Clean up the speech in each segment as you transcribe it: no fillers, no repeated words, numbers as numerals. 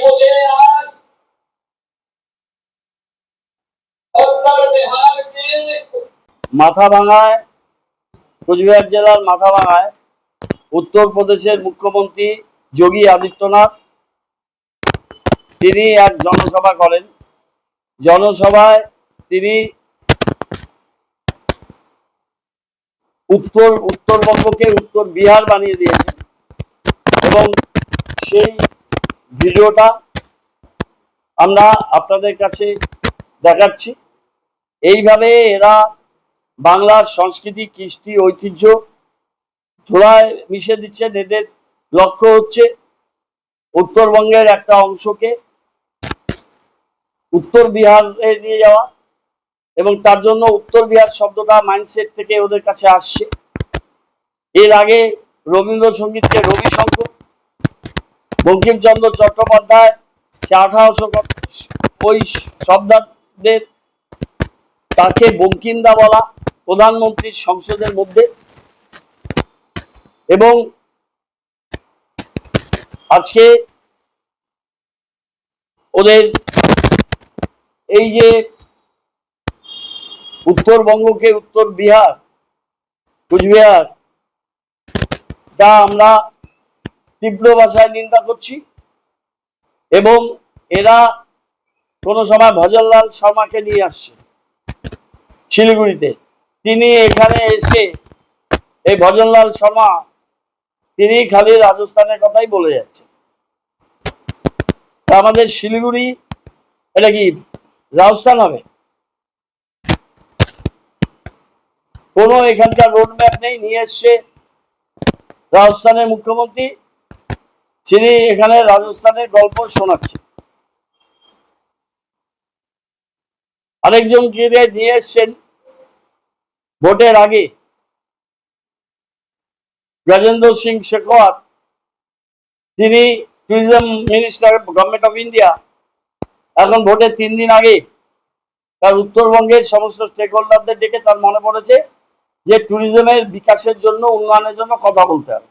मुझे आज उत्तर बिहार के মাথাভাঙায় কোচবিহার জেলার মাথাভাঙায় উত্তরপ্রদেশের মুখ্যমন্ত্রী যোগী আদিত্যনাথ তিনি এক জনসভা করেন। জনসভায় তিনি উত্তরবঙ্গকে উত্তর বিহার বানিয়ে দিয়েছেন এবং সেই ভিডিওটা আমরা আপনাদের কাছে দেখাচ্ছি। এইভাবে এরা বাংলার সংস্কৃতি, কৃষ্টি, ঐতিহ্য ধুলায় মিশে দিচ্ছেন। এদের লক্ষ্য হচ্ছে উত্তরবঙ্গের একটা অংশকে উত্তর বিহারে নিয়ে যাওয়া এবং তার জন্য উত্তর বিহার শব্দটা মাইন্ডসেট থেকে ওদের কাছে আসছে। এর আগে রবীন্দ্রসঙ্গীতকে রবি শঙ্কর, বঙ্কিমচন্দ্র চট্টোপাধ্যায় 1800 ওই শব্দার্থের তাকে বঙ্কিমদা বলা প্রধানমন্ত্রীর সংসদের মধ্যে। এবং আজকে ওদের এই যে উত্তরবঙ্গকে উত্তর বিহার, কুচবিহার, তা আমরা তীব্র ভাষায় নিন্দা করছি। এবং এরা কোন সময় ভজনলাল শর্মাকে নিয়ে আসছে শিলিগুড়িতে। তিনি এখানে এসে এই ভজনলাল শর্মা তিনি খালি রাজস্থানের কথাই বলে যাচ্ছে। আমাদের শিলিগুড়ি এটা কি রাজস্থান হবে? কোনো এখানকার রোড ম্যাপ নেই। নিয়ে এসছে রাজস্থানের মুখ্যমন্ত্রী, তিনি এখানে রাজস্থানের গল্প শোনাচ্ছে। আরেকজন কে নিয়ে এসছেন ভোটের আগে, গজেন্দ্র সিং শেখাওয়াত, তিনি tourism minister government of India. এখন ভোটের 3 দিন আগে তার উত্তরবঙ্গের সমস্ত স্টেক হোল্ডারদের ডেকে তার মনে পড়েছে যে ট্যুরিজমের বিকাশের জন্য, উন্নয়নের জন্য কথা বলতে হবে।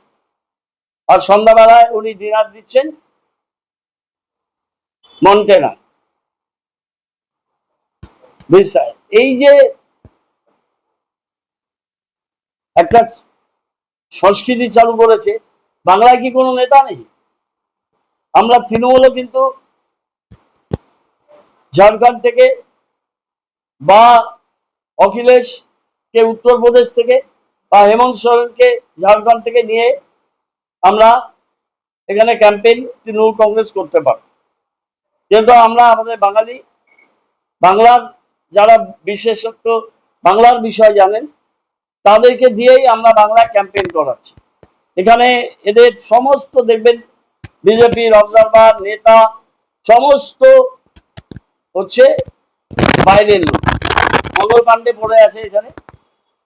আর সন্ধ্যাবেলায় উনি ডিনার দিচ্ছেন মন্টেনা। এই যে একটা সংস্কৃতি চালু করেছে, বাংলায় কি কোনো নেতা নেই? আমরা তৃণমূলও কিন্তু ঝাড়খণ্ড থেকে বা অখিলেশকে উত্তরপ্রদেশ থেকে বা হেমন্ত সোরেনকে ঝাড়খণ্ড থেকে নিয়ে আমরা এখানে ক্যাম্পেইন তৃণমূল কংগ্রেস করতে পারি। কিন্তু আমরা আমাদের বাঙালি, বাংলার যারা বিশেষত বাংলার বিষয় জানেন তাদেরকে দিয়েই আমরা বাংলা ক্যাম্পেইন করাচ্ছি। এখানে এদের সমস্ত দেখবেন বিজেপির অবজারভার নেতা সমস্ত হচ্ছে বাইরের লোক। মঙ্গল পাণ্ডে পড়ে আছে এখানে,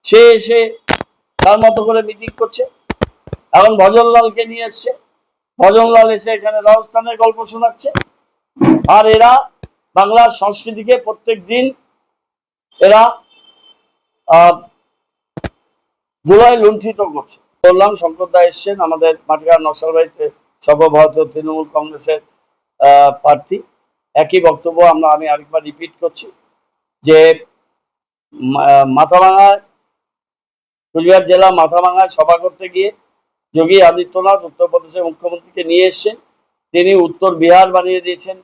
সে এসে তার মতো করে মিটিং করছে। এখন ভজনলালকে নিয়ে এসছে, ভজনলাল এসে এখানে রাজস্থানের গল্প শোনাচ্ছে। আর এরা বাংলার সংস্কৃতিকে প্রত্যেক দিন এরা ধুলায় লুণ্ঠিত করছে। বললাম শঙ্কর দা এসছেন, আমাদের মাটিগাঁও নকশালবাড়িতে সর্বভারতীয় তৃণমূল কংগ্রেসের প্রার্থী। একই বক্তব্য আমি আরেকবার রিপিট করছি যে মাথাভাঙায়, কুচবিহার জেলা মাথাভাঙায় সভা করতে গিয়ে যোগী আদিত্যনাথ উত্তরপ্রদেশের মুখ্যমন্ত্রীকে নিয়ে এসছেন। তিনি উত্তর বিহার বানিয়ে দিয়েছেন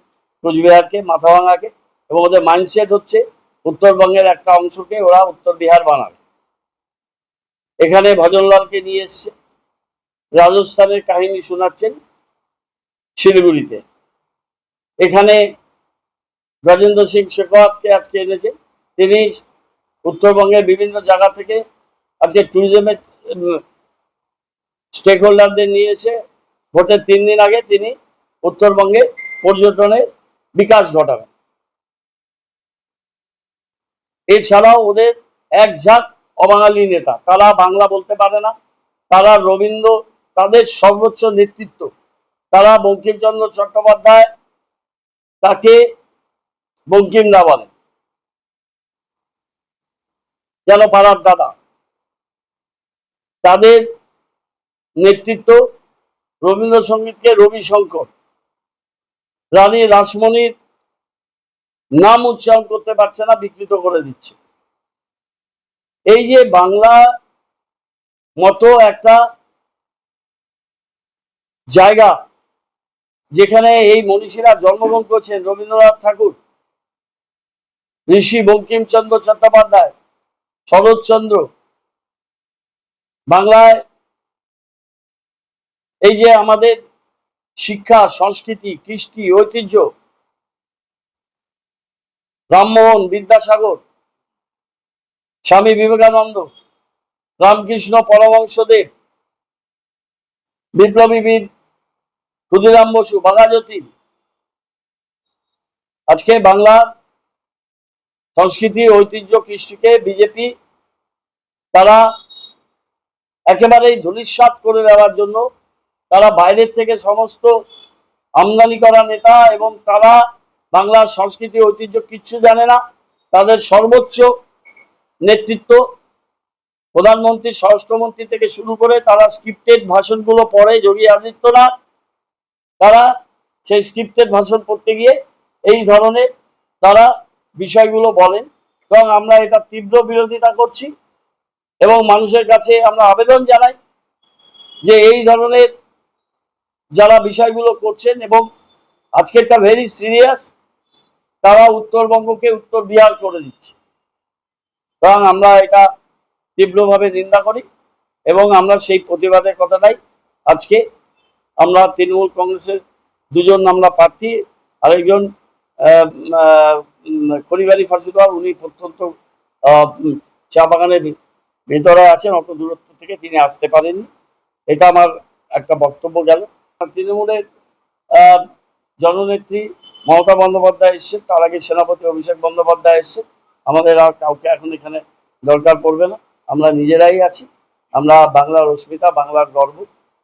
কুচবিহারকে, মাথাভাঙাকে। এবং ওদের মাইন্ডসেট হচ্ছে উত্তরবঙ্গের একটা অংশকে ওরা উত্তর বিহার বানাবে। এখানে ভজনলালকে নিয়ে এসছে, রাজস্থানের কাহিনী শোনাচ্ছেন শিলিগুড়িতে। এখানে গজেন্দ্র সিং শেখাওয়াতকে আজকে এনেছেন, তিনি উত্তরবঙ্গের বিভিন্ন জায়গা থেকে আজকে ট্যুরিজমের স্টেক হোল্ডারদের নিয়ে এসে ভোটের 3 দিন আগে তিনি উত্তরবঙ্গে পর্যটনের বিকাশ ঘটাবেন। এছাড়াও ওদের এক ঝাঁক অবাঙালি নেতা, তারা বাংলা বলতে পারে না, তারা রবীন্দ্র, তাদের সর্বোচ্চ নেতৃত্ব, তারা বঙ্কিমচন্দ্র চট্টোপাধ্যায় তাকে বঙ্কিমদা বলে, যেন পাড়ার দাদা। তাদের নেতৃত্ব রবীন্দ্রসঙ্গীতকে রবি শঙ্কর, রানী রাসমণির নাম উচ্চারণ করতে পারছে না, বিকৃত করে দিচ্ছে। এই যে বাংলা মতো একটা জায়গা যেখানে এই মনীষীরা জন্মগ্রহণ করছেন, রবীন্দ্রনাথ ঠাকুর, ঋষি বঙ্কিমচন্দ্র চট্টোপাধ্যায়, শরৎচন্দ্র, বাংলায় এই যে আমাদের শিক্ষা, সংস্কৃতি, কৃষ্টি, ঐতিহ্য, রামমোহন, বিদ্যাসাগর, স্বামী বিবেকানন্দ, রামকৃষ্ণ পরমহংসদেব, বিপ্লবী বীর ক্ষুদিরাম বসু, বাঘাযতীন, আজকে বাংলার সংস্কৃতি, ঐতিহ্য, কৃষ্টিকে বিজেপি তারা একেবারেই ধূলিসাৎ করে দেওয়ার জন্য তারা বাইরের থেকে সমস্ত আমদানি করা নেতা, এবং তারা বাংলার সংস্কৃতি ঐতিহ্য কিচ্ছু জানে না। তাদের সর্বোচ্চ নেতৃত্ব, প্রধানমন্ত্রী, স্বরাষ্ট্রমন্ত্রী থেকে শুরু করে তারা স্ক্রিপ্টেড ভাষণগুলো পড়ে। যোগী আদিত্যনাথ তারা সেই স্ক্রিপ্টেড ভাষণ পড়তে গিয়ে এই ধরনের তারা বিষয়গুলো বলেন, এবং আমরা এটা তীব্র বিরোধিতা করছি এবং মানুষের কাছে আমরা আবেদন জানাই যে এই ধরনের যারা বিষয়গুলো করছেন, এবং আজকেরটা ভেরি সিরিয়াস, তারা উত্তরবঙ্গকে উত্তর বিহার করে দিচ্ছে, এবং আমরা এটা তীব্রভাবে নিন্দা করি এবং আমরা সেই প্রতিবাদের কথাটাই আজকে আমরা তৃণমূল কংগ্রেসের দুজন আমরা প্রার্থী, আরেকজন খড়িবাড়ি ফাঁসিদর, উনি প্রত্যন্ত চা বাগানের ভেতরে আছেন, অত দূরত্ব থেকে তিনি আসতে পারেননি। এটা আমার একটা বক্তব্য গেল। তৃণমূলের জননেত্রী মমতা বন্দ্যোপাধ্যায় এসছে, তার আগে সেনাপতি অভিষেক বন্দ্যোপাধ্যায় এসছে। আমাদের আর কাউকে এখন এখানে দরকার পড়বে না, আমরা নিজেরাই আছি। আমরা বাংলার অস্মিতা, বাংলার গর্ব,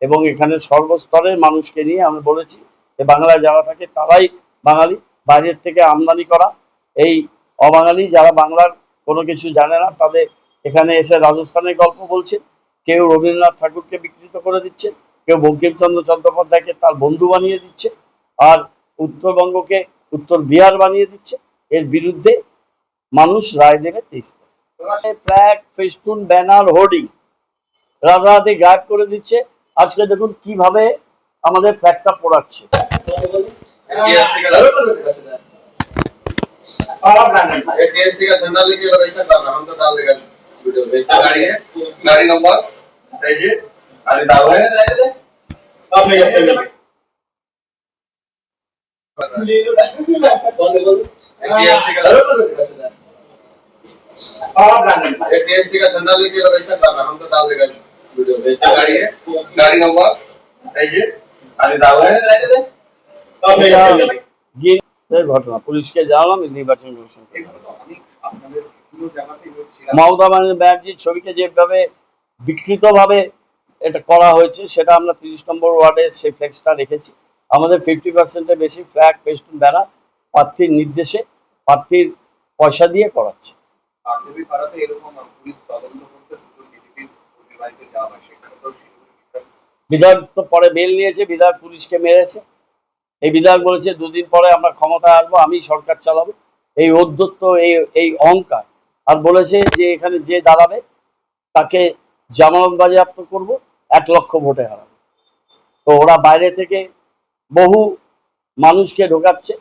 এবং এখানে সর্বস্তরের মানুষকে নিয়ে আমি বলেছি যে বাংলায় যারা থাকে তারাই বাঙালি। বাইরের থেকে আমদানি করা এই অবাঙালি যারা বাংলার কোনো কিছু জানে না, তাদের এখানে এসে রাজস্থানের গল্প বলছে, কেউ রবীন্দ্রনাথ ঠাকুরকে বিকৃত করে দিচ্ছে, কেউ বঙ্কিমচন্দ্র চট্টোপাধ্যায়কে তার বন্ধু বানিয়ে দিচ্ছে, আর উত্তরবঙ্গকে উত্তর বিহার বানিয়ে দিচ্ছে। এর বিরুদ্ধে মানুষ রায় দেবে 23 তারিখ। ফ্ল্যাগ, ফেস্টুন, ব্যানার, হোর্ডিং রাতারাতি গায়েব করে দিচ্ছে। আজকে দেখুন কিভাবে আমাদের ফ্ল্যাগটা পোড়াচ্ছে। टीएमसी का झंडा लेके और ऐसा डालना, हम तो डाल देगा वीडियो में। इसका गाड़ी है, गाड़ी नंबर ऐसे आगे डाल रहे हैं ঘটনা পুলিশকে জানালাম, নির্বাচন কমিশন। মমতা ব্যানার্জির ছবিকে যেভাবে বিকৃতভাবে এটা করা হয়েছে, সেটা আমরা 30 নম্বর ওয়ার্ডে সেই ফ্ল্যাক্সটা রেখেছি। আমাদের 50%-এর বেশি ফ্ল্যাগ, ফেস্টুন, ব্যানার প্রার্থীর নির্দেশে, প্রার্থীর পয়সা দিয়ে করাচ্ছে। বিধায়ক তো পরে বেল নিয়েছে, বিধায়ক পুলিশকে মেরেছে। এই বিধায়ক বলেছে 2 দিন পরে আমরা ক্ষমতায় আসবো, আমি সরকার চালাবো। এই ঔদ্ধত্য, এই অহংকার। আর বলেছে যে এখানে যে দাঁড়াবে তাকে জামানত বাজেয়াপ্ত করবো, 1 লক্ষ ভোটে হারাবো। তো ওরা বাইরে থেকে বহু মানুষকে ঢোকাচ্ছে,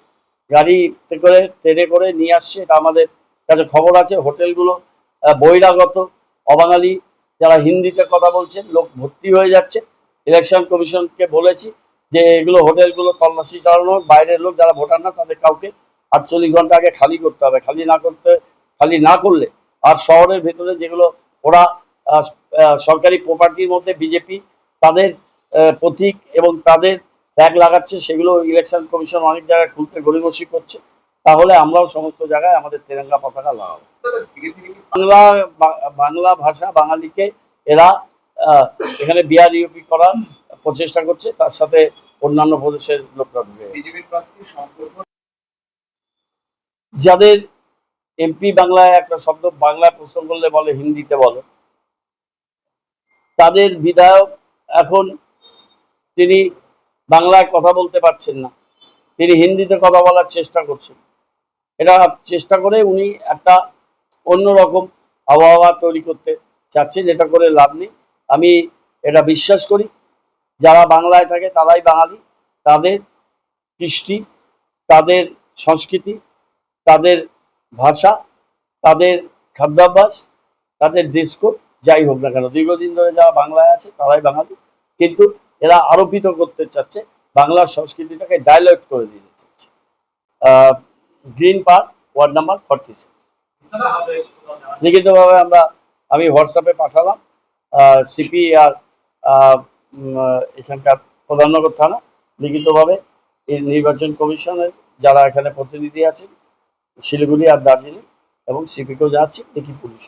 গাড়িতে করে, ট্রেনে করে নিয়ে আসছে। এটা আমাদের কাছে খবর আছে। হোটেলগুলো বহিরাগত অবাঙালি যারা হিন্দিতে কথা বলছেন লোক ভর্তি হয়ে যাচ্ছে। ইলেকশন কমিশনকে বলেছি যে এগুলো হোটেলগুলো তল্লাশি চালানো, বাইরের লোক যারা ভোটার না তাদের কাউকে 48 ঘন্টা আগে খালি করতে হবে। খালি না করলে, আর শহরের ভেতরে যেগুলো ওরা সরকারি প্রপার্টির মধ্যে বিজেপি তাদের প্রতীক এবং তাদের ট্যাগ লাগাচ্ছে, সেগুলো ইলেকশন কমিশন অনেক জায়গায় খুলতে গড়িমসি করছে। তাহলে আমরাও সমস্ত জায়গায় আমাদের তেরঙ্গা পতাকা লাগাবো। বাংলা ভাষা, বাঙালিকে এরা এখানে বিহার ইউপি করার প্রচেষ্টা করছে, তার সাথে অন্যান্য প্রদেশের লোকরা ঢুকে যাদের এমপি বাংলায় একটা শব্দ বাংলায় প্রশ্ন করলে বলে হিন্দিতে বলে, তাদের বিধায়ক এখন তিনি বাংলায় কথা বলতে পারছেন না, তিনি হিন্দিতে কথা বলার চেষ্টা করছেন। এটা চেষ্টা করে উনি একটা অন্যরকম আবহাওয়া তৈরি করতে চাচ্ছেন, এটা করে লাভ নেই। আমি এটা বিশ্বাস করি যারা বাংলায় থাকে তারাই বাঙালি, তাদের কৃষ্টি, তাদের সংস্কৃতি, তাদের ভাষা, তাদের খাদ্যাভ্যাস, তাদের ড্রেস কোড যাই হোক না কেন, দীর্ঘদিন ধরে যারা বাংলায় আছে তারাই বাঙালি। কিন্তু এরা আরোপিত করতে চাচ্ছে, বাংলার সংস্কৃতিটাকে ডাইলট করে দিতে চাচ্ছে। গ্রিন পার্ক, ওয়ার্ড নাম্বার 46 লিখিতভাবে আমি হোয়াটসঅ্যাপে পাঠালাম। সিপি আর এখানকার প্রধাননগর থানা লিখিতভাবে এই নির্বাচন কমিশনের যারা এখানে প্রতিনিধি আছেন শিলিগুড়ি আর দার্জিলিং এবং সিপিকেও যাচ্ছি, দেখি পুলিশ